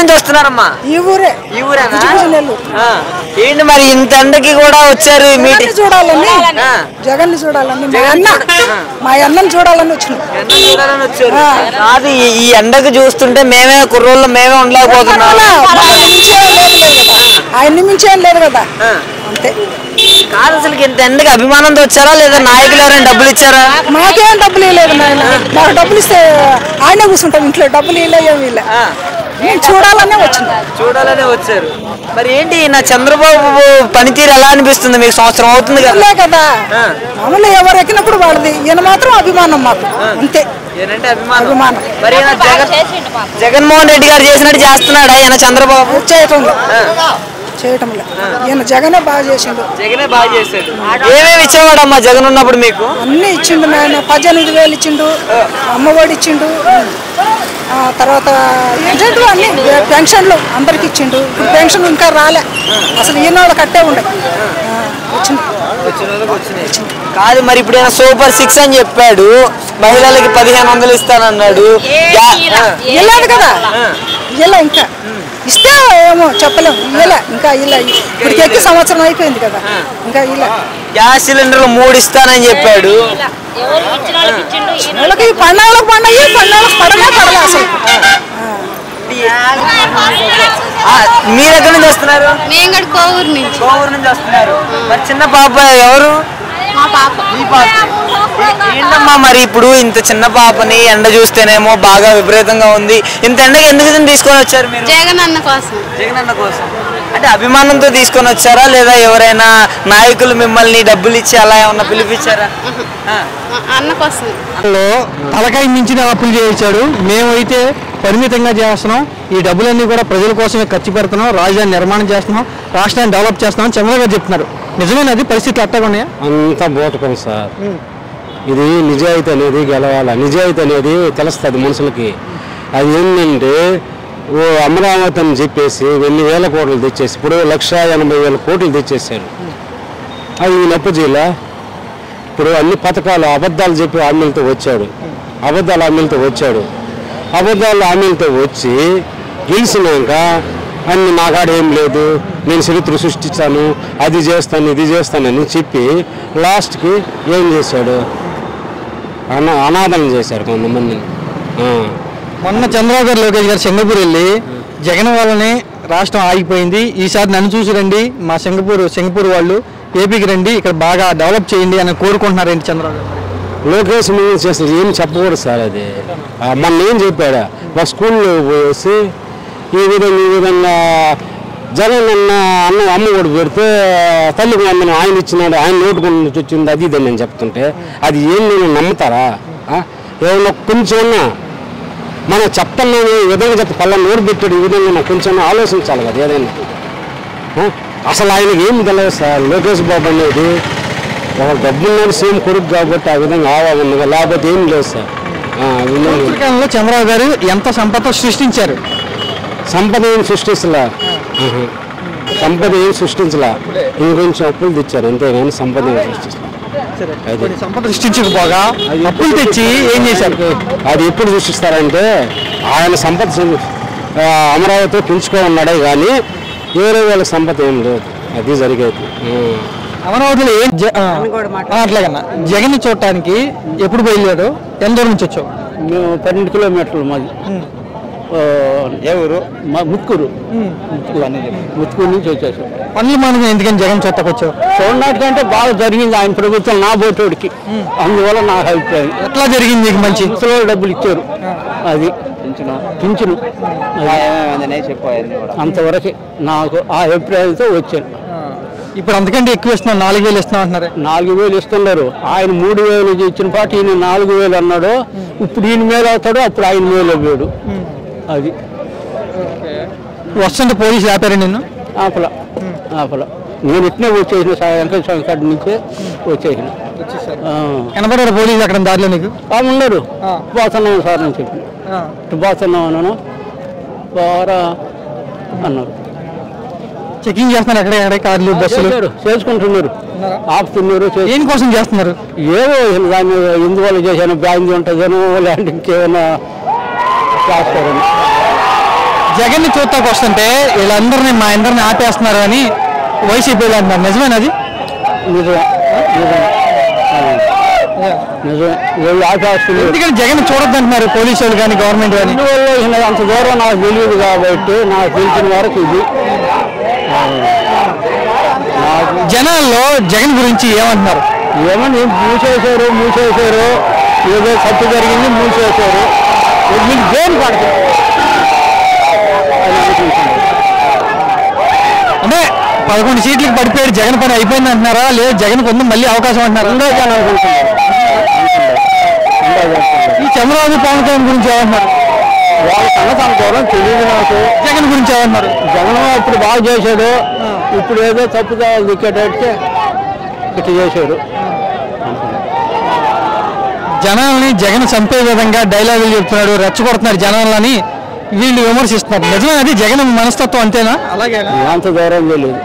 నుంచి వస్తున్నారమ్మా? ఈ ఊరే. ఈ ఊరేనా? ఏంటి మరి ఇంత ఎండకి కూడా వచ్చారు? మీటింగ్ చూడాలని, జగన్ చూడాలని, మా అన్నని చూడాలని వచ్చారు. కాదు, ఈ ఎండకు చూస్తుంటే మేమే కుర్రోళ్ళు మేమే ఉండలేకపోతున్నాం. ఆయన్ని మించేం లేదు కదా, అంతే. కాదు, అసలు ఇంత ఎండకి అభిమానంతో వచ్చారా లేదా నాయకులు ఎవరైనా డబ్బులు ఇచ్చారా? మాకేం డబ్బులు ఇవ్వలేదు నాయన. మాకు డబ్బులు ఇస్తే ఆయనే కూర్చుంటాం ఇంట్లో. డబ్బులు ఇవ్వలేము ఇలా చూడాలనే వచ్చారు. మరి ఏంటి నా చంద్రబాబు పనితీరు ఎలా అనిపిస్తుంది మీకు? సంవత్సరం అవుతుంది కదా. మామూలు ఎవరు ఎక్కినప్పుడు వాళ్ళది, ఈయన మాత్రం అభిమానం మాకు, అంతే. అభిమానం. మరి జగన్మోహన్ రెడ్డి గారు చేసినట్టు చేస్తున్నాడా ఈయన చంద్రబాబు? చేయటంలో ఈయన జగనే బాగా చేసిండు. ఏమేమి ఇచ్చేవాడమ్మా జగన్ ఉన్నప్పుడు మీకు? అన్ని ఇచ్చిండు నాయన. 18,000 ఇచ్చిండు, అమ్మఒడి ఇచ్చిండు, తర్వాత ఏంటంటే అన్ని పెన్షన్లు అందరికి ఇచ్చిండు. ఇప్పుడు పెన్షన్ ఇంకా రాలే, అసలు ఈయన వాళ్ళు కట్టే ఉండే వచ్చింది. కాదు, మరి ఇప్పుడు సూపర్ 6 అని చెప్పాడు, మహిళలకి 1500 ఇస్తానన్నాడు. ఇవ్వలేదు కదా, ఇలా ఇంకా ఇస్తే ఏమో చెప్పలేము. ఇలా ఇంకా ఇలా ఇప్పటికి ఎక్కి సంవత్సరం అయిపోయింది కదా, ఇంకా ఇలా. గ్యాస్ సిలిండర్లు 3 ఇస్తానని చెప్పాడు. వాళ్ళకి పండుగలకు పండుగలకు పడలే అసలు. మీరు ఎక్కడి నుంచి వస్తున్నారు? కోవూరు నుంచి వస్తున్నారు. మరి చిన్న పాప ఎవరు? ఏంటమ్మా మరి ఇప్పుడు ఇంత చిన్న పాపని ఎండ చూస్తేనేమో బాగా విపరీతంగా ఉంది. ఇంత ఎండకి ఎందుకు తీసుకొని వచ్చారు మీరు? జగన్ అన్న కోసం. అంటే అభిమానంతో తీసుకొని వచ్చారా లేదా ఎవరైనా నాయకులు మిమ్మల్ని డబ్బులు ఇచ్చి అలా ఏమన్నా పిలిపించారా? అన్న కోసం. తలకాయ మించిన అప్పులు చేయించాడు. మేమైతే పరిమితంగా చేస్తున్నాం. ఈ డబ్బులన్నీ కూడా ప్రజల కోసమే ఖర్చు పెడుతున్నాం. రాజధాని నిర్మాణం చేస్తున్నాం, రాష్ట్రాన్ని డెవలప్ చేస్తున్నాం చంద్రబాబు గారు చెప్తున్నారు. నిజమేనది? పరిస్థితులు అట్టగా ఉన్నాయా? అంతా బోటకం సార్. ఇది నిజాయితీ అనేది గెలవాలి. నిజాయితీ అనేది తెలుస్తుంది మనుషులకి. అది ఏంటంటే ఓ అమరావతి అని చెప్పేసి 1,000 కోట్లు తెచ్చేసి ఇప్పుడు 1,80,000 కోట్లు తెచ్చేసారు. అది నొప్పజీలా. ఇప్పుడు అన్ని పథకాలు అబద్ధాలు చెప్పి హామీలతో వచ్చాడు. అబద్ధాలు హామీలతో వచ్చి గెలిచినాక అన్ని నాకాడ ఏం లేదు, నేను చరిత్ర సృష్టించాను, అది చేస్తాను ఇది చేస్తానని చెప్పి లాస్ట్కి ఏం చేశాడు? అనాథం చేశారు కొంతమందిని. మొన్న చంద్రబాబు గారు లోకేష్ గారు సింగపూర్ వెళ్ళి జగన్ వల్లనే రాష్ట్రం ఆగిపోయింది, ఈసారి నన్ను చూసి రండి, మా సింగపూర్ వాళ్ళు ఏపీకి రండి, ఇక్కడ బాగా డెవలప్ చేయండి అని కోరుకుంటున్నారేంటి చంద్రబాబు గారు? లోకేష్ చేస్తారు ఏం చెప్పకూడదు సార్. అది మొన్న ఏం చెప్పాడా? మా స్కూల్లో పోసి ఈ విధంగా జగన్ అమ్మ కూడా పెడితే తల్లికి వందనం ఆయన ఇచ్చినాడు, ఆయన నోటుకొని వచ్చింది, అది ఇదని నేను చెప్తుంటే అది ఏం నేను నమ్ముతారా? ఏమన్నా కొంచెం మనం చెప్తున్నాము ఈ విధంగా చెప్తే పళ్ళని నోరు పెట్టాడు, ఈ విధంగా కొంచెం ఆలోచించాలి కదా ఏదైనా. అసలు ఆయనకి ఏం తెలియదు సార్. లోకేష్ బాబు అనేది ఒక డబ్బున్నది సేమ్ కొడుకు కాబట్టి ఆ విధంగా ఆవాలన్నది, లేకపోతే ఏం లేదు సార్. చంద్రబాబు గారు ఎంత సంపద సృష్టించారు? సంపద ఏం సృష్టించలా, ఇంకొంచెం అప్పులు తెచ్చారు అంతేగాని సంపద సంపద సృష్టించకపోగా అప్పులు తెచ్చి ఏం చేశారు? అది ఎప్పుడు సృష్టిస్తారంటే ఆయన సంపద అమరావతి పెంచుకోమన్నాడే కానీ వేరే వాళ్ళ సంపద ఏం లేదు. అది జరిగేది. అమరావతిలో అట్లాగన్నా జగన్ చూడటానికి ఎప్పుడు బయలుదేరు? ఎంత దూరం నుంచి వచ్చావు? మేము 12 కిలోమీటర్లు మాది. ఏ ఊరు? ముత్కూరు నుంచి వచ్చేసాం. పనులు మనం ఎందుకని జగన్ చూడటానికి వచ్చావు? చూడటానికంటే బాగా జరిగింది ఆయన ప్రభుత్వం నా బోటోడికి, అందువల్ల నాకు అభిప్రాయం. ఎట్లా జరిగింది? నీకు మంచి డబ్బులు ఇచ్చారు, అది పింఛను అంతవరకే నాకు ఆ అభిప్రాయంతో వచ్చాను. ఇప్పుడు అంతకంటే ఎక్కువ ఇస్తున్నాం, 4,000 ఇస్తున్నాం అంటున్నారు. 4,000 ఇస్తున్నారు. ఆయన 3,000 ఇచ్చిన పాటు ఈయన 4,000 అన్నాడు. ఇప్పుడు ఈయన మేలు అవుతాడు, అప్పుడు ఆయన మేలు అవ్వాడు. అది వస్తుంటే పోలీసులు ఆపారు నిన్ను? ఆపల నేను ఇట్నే వచ్చేసిన వెంకటేశ్వర కాడి నుంచే వచ్చేసిన. కనపడారు పోలీసులు అక్కడ దారిలో? నీకు ఉన్నారు. పోతున్నాం సార్ అని చెప్పి పోతున్నాం అన్నాను. అన్నారు చెకింగ్ చేస్తున్నారు ఎక్కడ కార్లు బస్సులు చేసుకుంటున్నారు, ఆపుతున్నారు. దేనికోసం చేస్తున్నారు? ఏవో దాన్ని ఎందువల్ల చేశాను, బ్యాంక్ ఉంటుందనో లేదంటే ఇంకేమైనా చేస్తారని. జగన్ని చూస్తాకు వస్తుంటే వీళ్ళందరినీ మా అందరిని ఆపేస్తున్నారు అని వైసీపీ అంటున్నారు, నిజమేనది? ఎందుకంటే జగన్ చూడొద్దంటున్నారు పోలీసు వాళ్ళు కానీ గవర్నమెంట్ కానీ. అంత దూరం నాకు తెలియదు కాబట్టి నాకు తెలిసిన వరకు ఇది. జనాల్లో జగన్ గురించి ఏమంటున్నారు? ఏమని మూసేశారు ఏదో తప్పు జరిగింది మూసేశారు, మీకు దేని పడుతుంది అంటే 11 సీట్లకు పడిపోయాడు, జగన్ పని అయిపోయింది అంటున్నారా, లేదా జగన్ కొంత మళ్ళీ అవకాశం అంటున్నారా? ఈ చంద్రబాబు పవన్ కళ్యాణ్ గురించి ఏమంటున్నారు? వాళ్ళ సంగతి అనుకోవడం తెలియదు నాకు. జగన్ గురించి ఏమన్నారు? జగన్ ఇప్పుడు బాగా చేశాడు, ఇప్పుడు ఏదో తప్పుగా దిక్కేటట్టు ఇట్లా చేశాడు. జనాల్ని జగన్ చంపే విధంగా డైలాగులు చెప్తున్నాడు, రెచ్చగొడుతున్నారు జనాలని వీళ్ళు విమర్శిస్తున్నారు, నిజమే? అది జగన్ మనస్తత్వం అంతేనా? అలాగే అంత దూరం తెలియదు.